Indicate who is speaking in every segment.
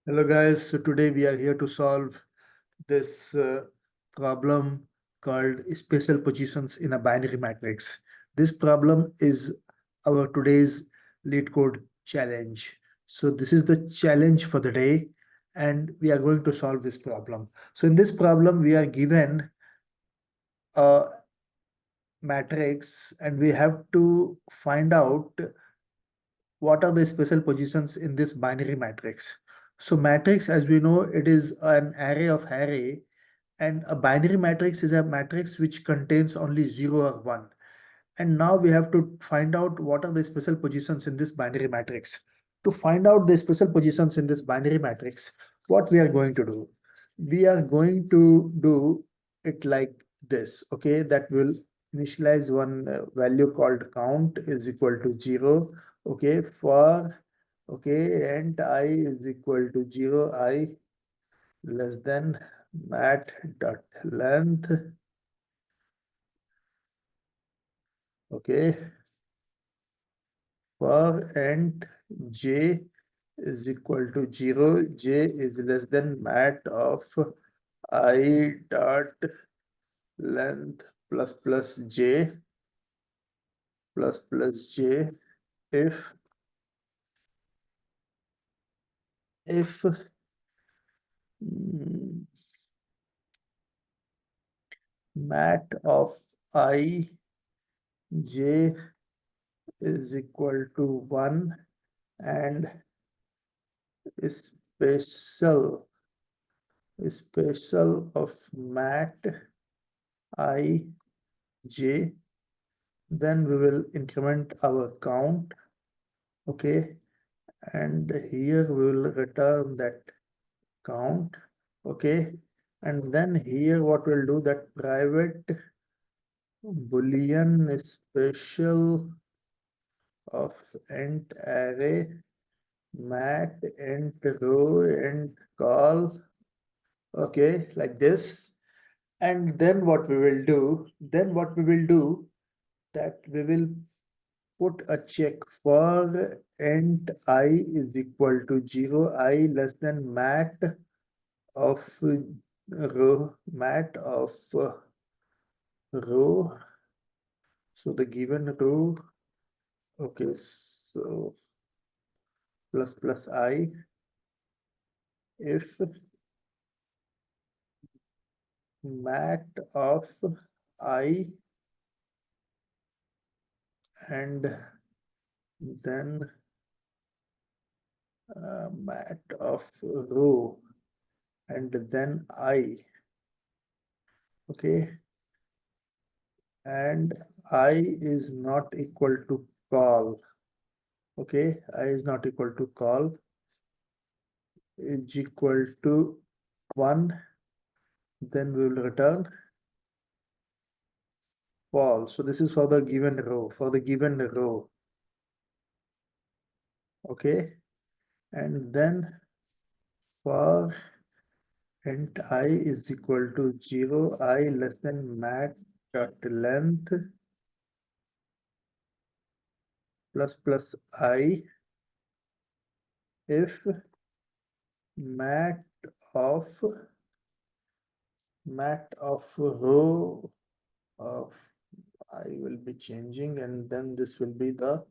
Speaker 1: Hello guys, so today we are here to solve this problem called spatial positions in a binary matrix. This problem is our today's lead code challenge. So this is the challenge for the day and we are going to solve this problem. So in this problem we are given a matrix and we have to find out what are the spatial positions in this binary matrix. So matrix, as we know, it is an array of array, and a binary matrix is a matrix which contains only 0 or 1. And now we have to find out what are the spatial positions in this binary matrix. To find out the spatial positions in this binary matrix, what we are going to do? We are going to do it like this, okay? That will initialize one value called count is equal to 0, okay? For, okay, and I is equal to 0, I less than mat dot length, okay? For and j is equal to 0, j is less than mat of I dot length plus j plus j if mm, mat of I j is equal to 1 and spatial of mat I j, then we will increment our count, okay, and here we will return that count, okay, and then here what we'll do, that private boolean special of int array mat int row and call, okay, like this. And then what we will do, that we will put a check for int I is equal to 0, I less than mat of row. So the given row, okay, so plus I if mat of I and then mat of row and then I, okay, and I is not equal to call, okay, I is not equal to call is equal to 1, then we will return false. So this is for the given row, okay, and then for int I is equal to 0, I less than mat dot length plus I if mat of row of I will be changing, and then this will be the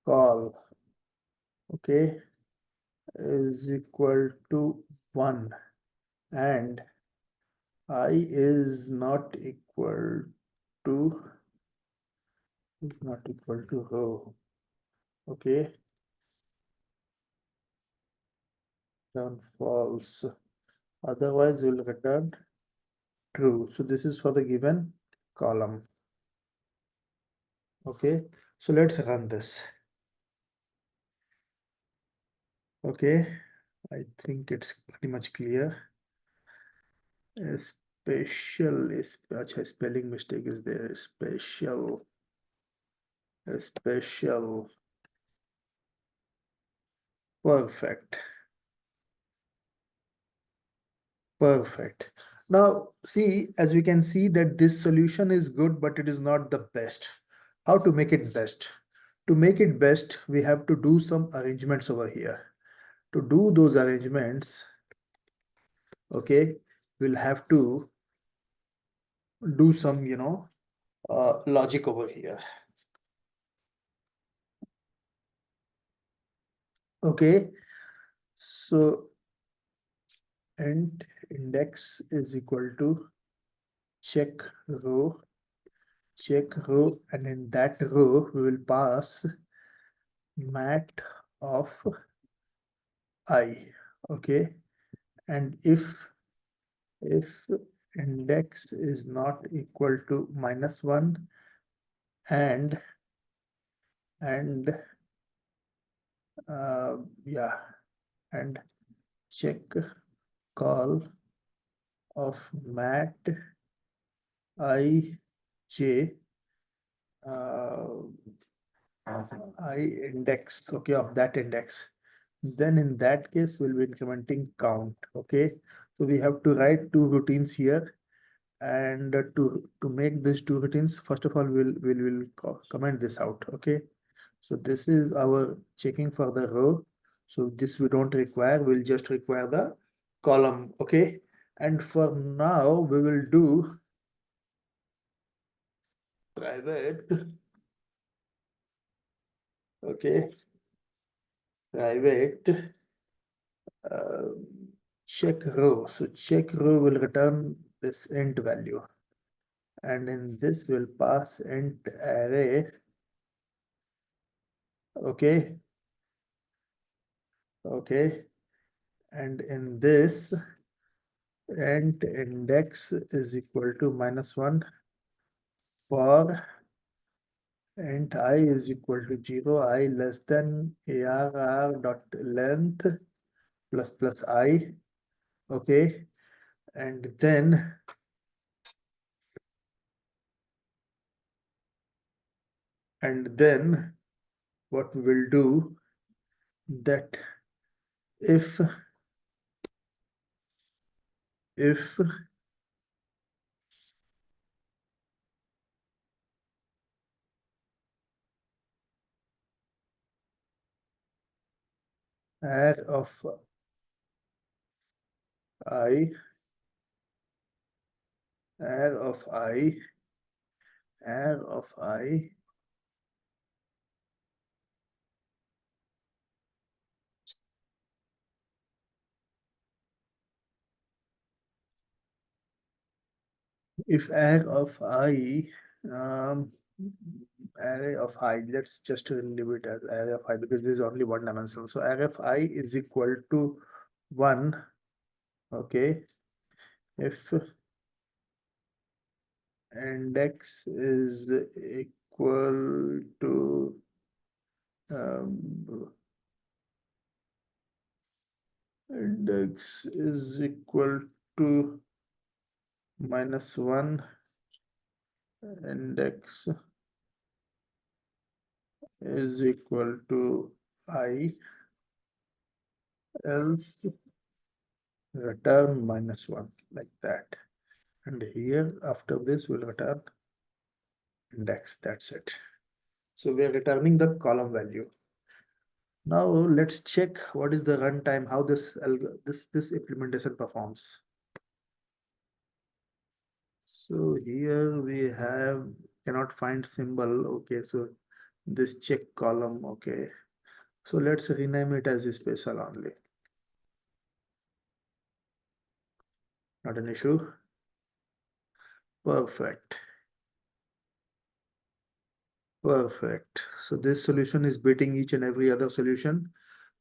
Speaker 1: call, okay, is equal to 1 and I is not equal to row, okay, return false, otherwise we'll return true. So this is for the given column, okay. So let's run this, okay. I think it's pretty much clear. Special is, अच्छा, spelling mistake is there. Special. Perfect. Perfect. Now, see, as we can see that this solution is good, but it is not the best. How to make it best? To make it best, we have to do some arrangements over here. To do those arrangements, okay, we'll have to do some, logic over here. Okay, so int index is equal to check row, and in that row we will pass mat of I. Okay, and if index is not equal to -1 and yeah, and check call of mat I j I index, okay, of that index, then in that case we'll be incrementing count. Okay, so we have to write two routines here, and to make these two routines, first of all we'll comment this out. Okay, so this is our checking for the row, so this we don't require, we'll just require the column. Okay, and for now we will do private, okay, private uh, check row. So check row will return this int value, and in this will pass int array. Okay, okay, and in this int index is equal to -1 for int I is equal to 0, I less than arr dot length plus I. Okay, and then what we will do that if arr of I arr of I arr of I if arr of I um, array of I, let's just leave it as array of I because there is only one dimension. So array of I is equal to 1. Okay, if index is equal to index is equal to -1, index is equal to I, else return -1, like that. And here after this we'll return index. That's it. So we are returning the column value. Now let's check what is the runtime, how this implementation performs. So here we have cannot find symbol. Okay, so this check column. Okay, so let's rename it as a special only. Not an issue. Perfect. Perfect. So this solution is beating each and every other solution.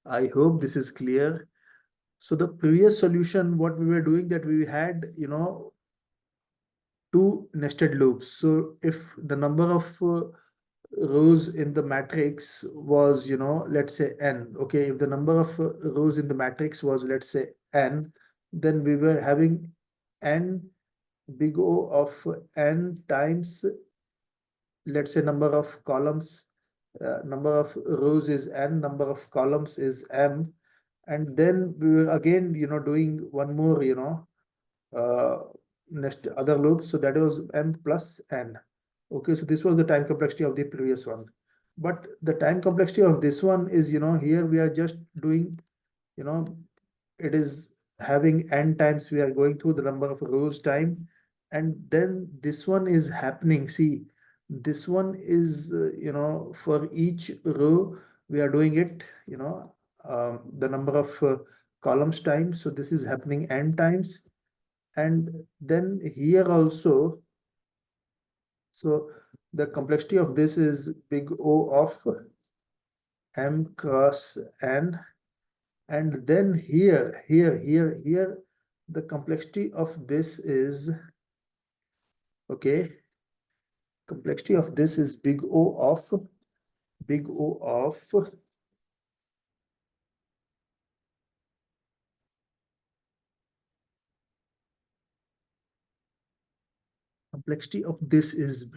Speaker 1: I hope this is clear. So the previous solution, what we were doing, that we had, two nested loops. So if the number of rows in the matrix was, let's say n, okay, if the number of rows in the matrix was, let's say n, then we were having n big O of n times, let's say number of columns, number of rows is n, number of columns is m, and then we were again, doing one more, uh, next other loop. So that was m plus n. Okay, so this was the time complexity of the previous one. But the time complexity of this one is, here we are just doing, you know, it is having n times we are going through the number of rows time, and then this one is happening. See, this one is, for each row we are doing it, the number of columns times. So this is happening n times. And then here also, so the complexity of this is big O of m cross n. And then here, the complexity of this is, okay, complexity of this is big O of complexity of this is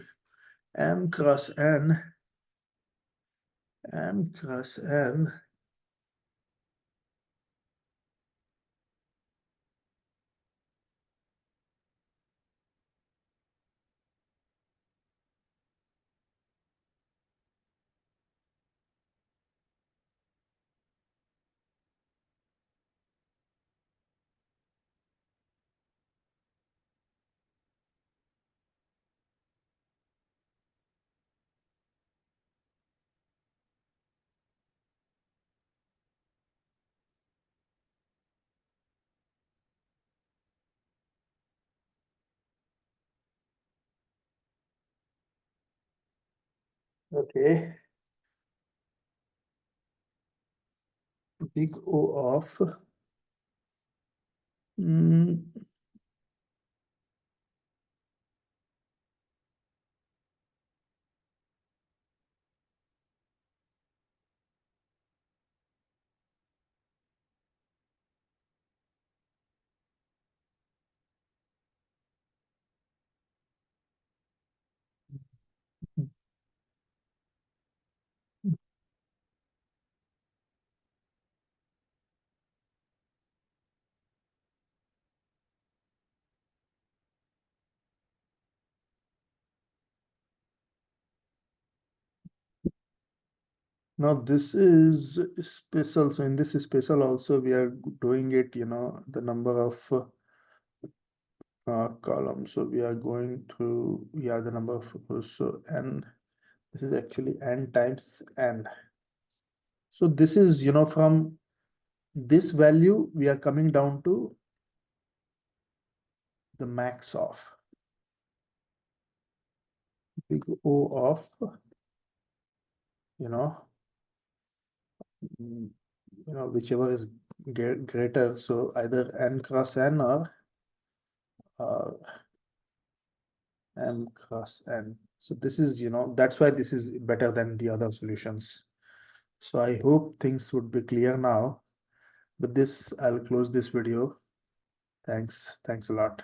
Speaker 1: m cross n, m cross n. Okay, big O of mm, now this is special. So in this special also we are doing it, the number of column. So we are going to, yeah, the number of rows. So n, this is actually n times n. So this is, from this value, we are coming down to the max of big O of, you know, whichever is greater. So either n cross n or uh, m cross n. So this is, that's why this is better than the other solutions. So I hope things would be clear now. With this, I'll close this video. Thanks. Thanks a lot.